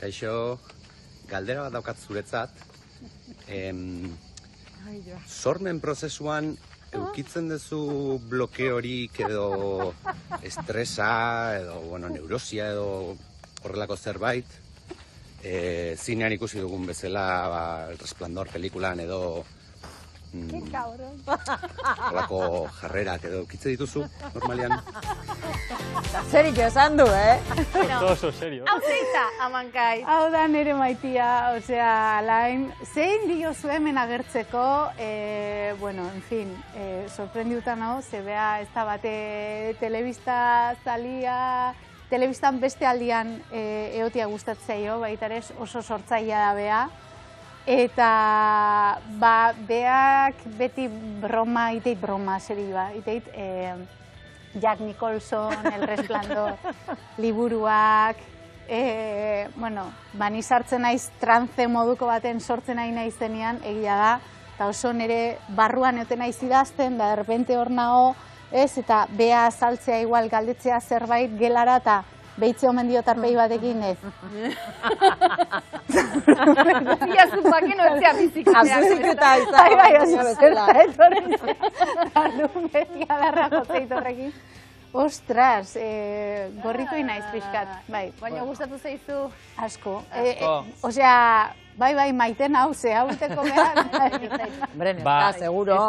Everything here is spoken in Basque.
Kaixo, galdera bat daukat zuretzat. Sormen prozesuan eukitzen duzu blokeorik edo estresa edo neurosia edo horrelako zerbait. Zinean ikusi dugun bezala, El Resplandor pelikulan edo horrelako jarrerak edo eukitze dituzu, normalian. Serio esan du, Oso serio. Hau zeitza, Amankaiz. Hau da nire maitia, osea, lain, zein diozu hemen agertzeko, en fin, sorprendiuta nago, zebea ez da bate telebista zalia, telebistan beste aldian eotia gustatzeio, baita ere oso sortzailea da bea. Eta, beak beti broma, iteit broma, seri ba, iteit Jack Nicholson, El Resplandor, liburuak, ni sartzen naiz trance moduko baten sortzen nahi naizenean, egia da, eta oso nire barruan eoten naiz idazten, da derrepente hor nago, eta bea azaltzea igual galdetzea zerbait gelara, eta behitze omen diotarpei batekin, ez. Zia zupaken otzea biziko. Absoluta izan. Bai, oso zerta, Arduan beti adarra jotzeit horrekin. Ostras, gorritu inaiz pixkat, bai. Baina gustatu zaizu. Asko. Osea, bai, maiten hau, ze hau iteko behar. Hombre, seguro.